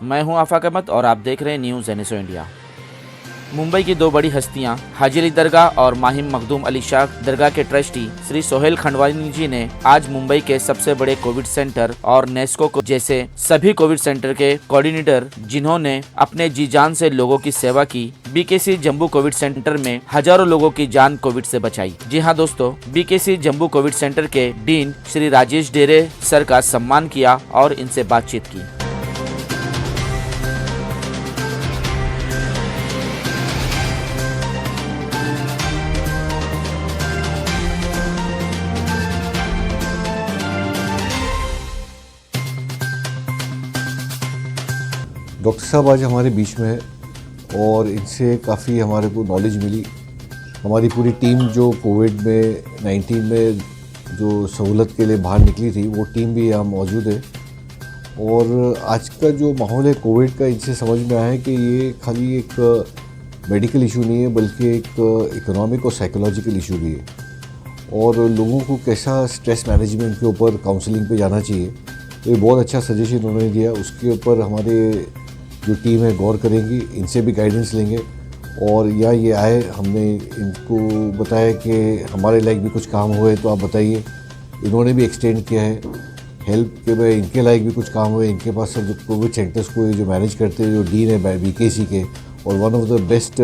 मैं हूं आफाक अहमद और आप देख रहे हैं न्यूज़ NSO इंडिया। मुंबई की दो बड़ी हस्तियां हाजी अली दरगाह और माहिम मखदूम अली शाह दरगाह के ट्रस्टी श्री सोहेल खंडवानी जी ने आज मुंबई के सबसे बड़े कोविड सेंटर और नेस्को को जैसे सभी कोविड सेंटर के कोऑर्डिनेटर जिन्होंने अपने जी जान से लोगों की सेवा की, BKC जम्बू कोविड सेंटर में हजारों लोगों की जान कोविड से बचाई। जी हां दोस्तों, BKC जम्बू कोविड सेंटर के डीन श्री राजेश डेरे सर का सम्मान किया और इनसे बातचीत की। डॉक्टर साहब आज हमारे बीच में है और इनसे काफ़ी हमारे को नॉलेज मिली। हमारी पूरी टीम जो कोविड में 19 में जो सहूलत के लिए बाहर निकली थी, वो टीम भी यहाँ मौजूद है। और आज का जो माहौल है कोविड का, इनसे समझ में आया है कि ये खाली एक मेडिकल इशू नहीं है, बल्कि एक इकोनॉमिक और साइकोलॉजिकल इशू भी है। और लोगों को कैसा स्ट्रेस मैनेजमेंट के ऊपर काउंसलिंग पे जाना चाहिए, तो ये बहुत अच्छा सजेशन उन्होंने दिया। उसके ऊपर हमारे जो टीम है गौर करेंगी, इनसे भी गाइडेंस लेंगे। और या ये आए, हमने इनको बताया कि हमारे लायक भी कुछ काम हुए तो आप बताइए। इन्होंने भी एक्सटेंड किया है हेल्प के भाई, इनके लायक भी कुछ काम हुए। इनके पास सब कोविड सेंटर्स को जो मैनेज करते हैं, जो डीन है BKC के, और वन ऑफ द बेस्ट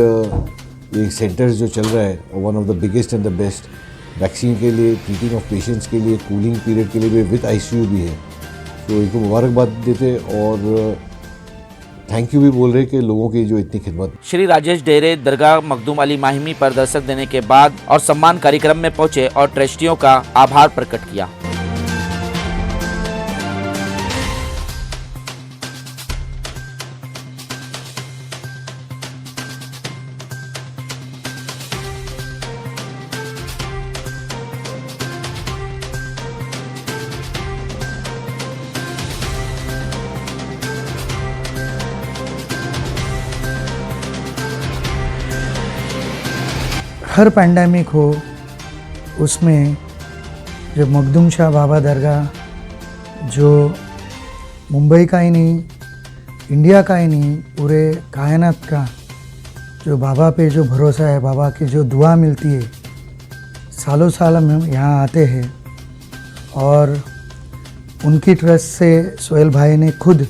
ये सेंटर्स जो चल रहा है, और one of the biggest and the best vaccine के लिए, ट्रीटिंग ऑफ पेशेंट्स के लिए, कूलिंग पीरियड के लिए भी विद ICU भी है। तो इनको मुबारकबाद देते और थैंक यू भी बोल रहे कि लोगों की जो इतनी खिदमत। श्री राजेश डेरे दरगाह मखदूम अली माहिमी पर दस्तक देने के बाद और सम्मान कार्यक्रम में पहुंचे और ट्रस्टियों का आभार प्रकट किया। हर पैंडेमिक हो, उसमें जो मखदूम शाह बाबा दरगाह जो मुंबई का ही नहीं, इंडिया का ही नहीं, पूरे कायनात का जो बाबा पे जो भरोसा है, बाबा की जो दुआ मिलती है, सालों साल हम यहाँ आते हैं। और उनकी ट्रस्ट से सोहेल भाई ने खुद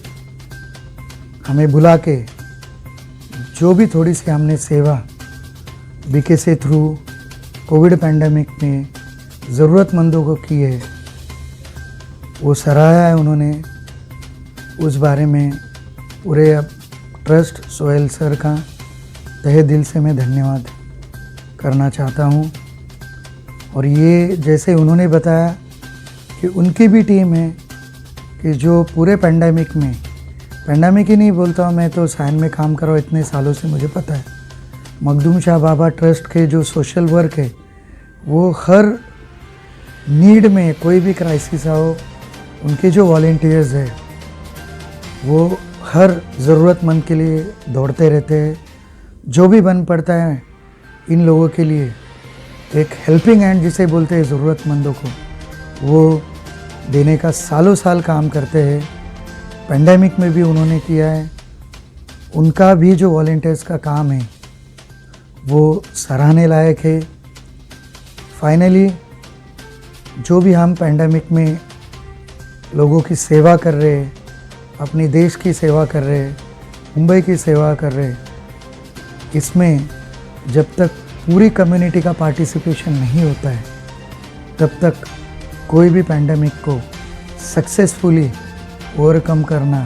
हमें बुला के जो भी थोड़ी सी हमने सेवा BKC थ्रू कोविड पैंडेमिक में ज़रूरतमंदों को की है, वो सराहा है उन्होंने। उस बारे में पूरे ट्रस्ट सोहेल सर का तहे दिल से मैं धन्यवाद करना चाहता हूँ। और ये जैसे उन्होंने बताया कि उनकी भी टीम है कि जो पूरे पैंडेमिक में, पैंडेमिक ही नहीं बोलता हूँ मैं, तो साइन में काम कर रहा हूँ इतने सालों से, मुझे पता है मखदूम शाह बाबा ट्रस्ट के जो सोशल वर्क है, वो हर नीड में, कोई भी क्राइसिस हो, उनके जो वॉलेंटियर्स है वो हर ज़रूरतमंद के लिए दौड़ते रहते हैं। जो भी बन पड़ता है इन लोगों के लिए, एक हेल्पिंग हैंड जिसे बोलते हैं ज़रूरतमंदों को, वो देने का सालों साल काम करते हैं। पैंडेमिक में भी उन्होंने किया है। उनका भी जो वॉलेंटियर्स का काम है वो सराहने लायक है। फाइनली जो भी हम पैंडेमिक में लोगों की सेवा कर रहे हैं, अपने देश की सेवा कर रहे हैं, मुंबई की सेवा कर रहे हैं, इसमें जब तक पूरी कम्युनिटी का पार्टिसिपेशन नहीं होता है, तब तक कोई भी पैंडेमिक को सक्सेसफुली ओवरकम करना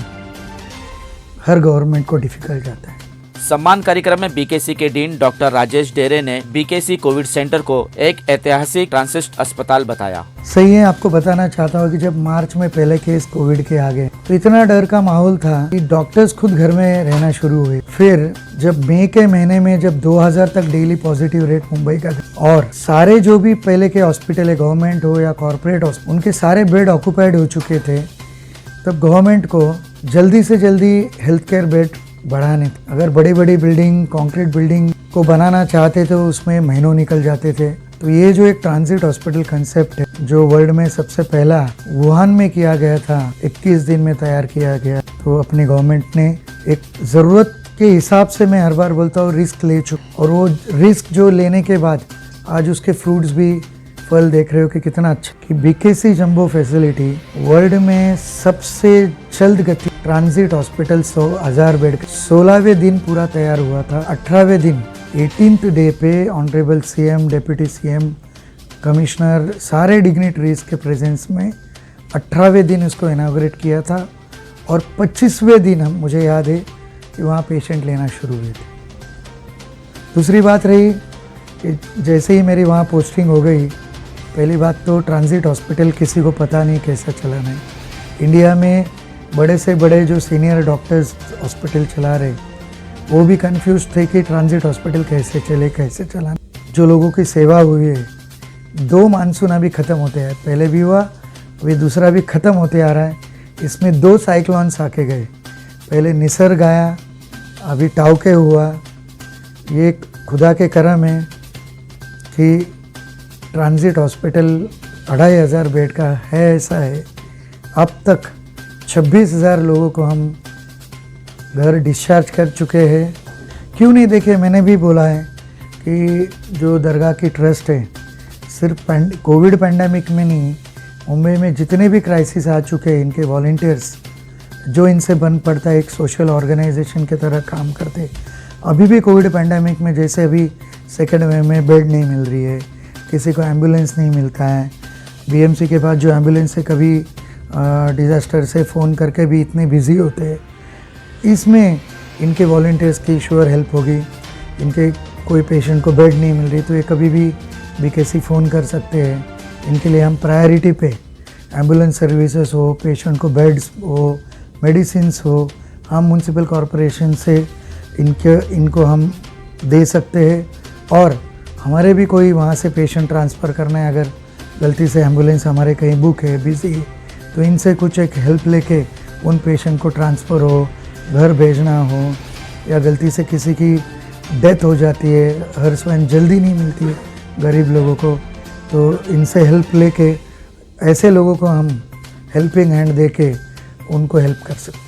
हर गवर्नमेंट को डिफ़िकल्ट जाता है। सम्मान कार्यक्रम में BKC के डीन डॉक्टर राजेश डेरे ने BKC कोविड सेंटर को एक ऐतिहासिक ट्रांसिस्ट अस्पताल बताया। सही है, आपको बताना चाहता हूँ कि जब मार्च में पहले केस कोविड के आ गए तो इतना डर का माहौल था कि डॉक्टर्स खुद घर में रहना शुरू हुए। फिर जब मई के महीने में जब 2000 तक डेली पॉजिटिव रेट मुंबई का, और सारे जो भी पहले के हॉस्पिटल है, गवर्नमेंट हो या कॉर्पोरेट हॉस्पिटल, उनके सारे बेड ऑक्यूपाइड हो चुके थे, तब गवर्नमेंट को जल्दी से जल्दी हेल्थ केयर बेड बढ़ाने, अगर बड़ी बड़ी बिल्डिंग, कंक्रीट बिल्डिंग को बनाना चाहते थे, उसमें महीनों निकल जाते थे। तो ये जो एक ट्रांजिट हॉस्पिटल कंसेप्ट है, जो वर्ल्ड में सबसे पहला वुहान में किया गया था, 21 दिन में तैयार किया गया, तो अपनी गवर्नमेंट ने एक ज़रूरत के हिसाब से, मैं हर बार बोलता हूँ, रिस्क ले चुका, और वो रिस्क जो लेने के बाद आज उसके फ्रूट्स भी, फल देख रहे हो कि कितना अच्छा, कि बीकेसी जंबो फैसिलिटी वर्ल्ड में सबसे जल्द गति ट्रांजिट हॉस्पिटल 100,000 बेड 16वें दिन पूरा तैयार हुआ था। 18वें दिन 18th डे पे honourable CM, deputy CM, commissioner, सारे डिग्निटरीज के प्रेजेंस में 18वें दिन उसको इनाग्रेट किया था, और 25वें दिन हम, मुझे याद है कि वहाँ पेशेंट लेना शुरू हुए थे। दूसरी बात रही कि जैसे ही मेरी वहाँ पोस्टिंग हो गई, पहली बात तो ट्रांजिट हॉस्पिटल किसी को पता नहीं कैसा चलाना है। इंडिया में बड़े से बड़े जो सीनियर डॉक्टर्स हॉस्पिटल चला रहे, वो भी कंफ्यूज थे कि ट्रांजिट हॉस्पिटल कैसे चले, कैसे चलाना। जो लोगों की सेवा हुई है, 2 मानसून अभी ख़त्म होते हैं, पहले भी हुआ, अभी दूसरा भी ख़त्म होते आ रहा है। इसमें 2 साइक्लोन्स आके गए, पहले निसर्ग आया, अभी टाउके हुआ। ये खुदा के करम है कि ट्रांजिट हॉस्पिटल 2,500 बेड का है, ऐसा है। अब तक 26,000 लोगों को हम घर डिस्चार्ज कर चुके हैं। क्यों नहीं देखे, मैंने भी बोला है कि जो दरगाह की ट्रस्ट है, सिर्फ कोविड पैंडेमिक में नहीं, मुंबई में जितने भी क्राइसिस आ चुके हैं, इनके वॉलंटियर्स जो इनसे बन पड़ता है, एक सोशल ऑर्गेनाइजेशन की तरह काम करते। अभी भी कोविड पैंडेमिक में, जैसे अभी सेकेंड वेव में बेड नहीं मिल रही है, किसी को एम्बुलेंस नहीं मिलता है, बीएमसी के पास जो एम्बुलेंस है, कभी डिज़ास्टर से फ़ोन करके भी इतने बिजी होते हैं, इसमें इनके वॉलंटियर्स की श्योर हेल्प होगी। इनके कोई पेशेंट को बेड नहीं मिल रही तो ये कभी भी बीकेसी फ़ोन कर सकते हैं। इनके लिए हम प्रायोरिटी पे एम्बुलेंस सर्विसेज हो, पेशेंट को बेड्स हो, मेडिसिन्स हो, हम म्यूनसिपल कॉरपोरेशन से इनको हम दे सकते हैं। और हमारे भी कोई वहाँ से पेशेंट ट्रांसफ़र करना है, अगर गलती से एम्बुलेंस हमारे कहीं बुक है, बिजी है, तो इनसे कुछ एक हेल्प लेके उन पेशेंट को ट्रांसफ़र हो, घर भेजना हो, या गलती से किसी की डेथ हो जाती है, हर स्वयं जल्दी नहीं मिलती है गरीब लोगों को, तो इनसे हेल्प लेके ऐसे लोगों को हम हेल्पिंग हैंड दे के उनको हेल्प कर सकते हैं।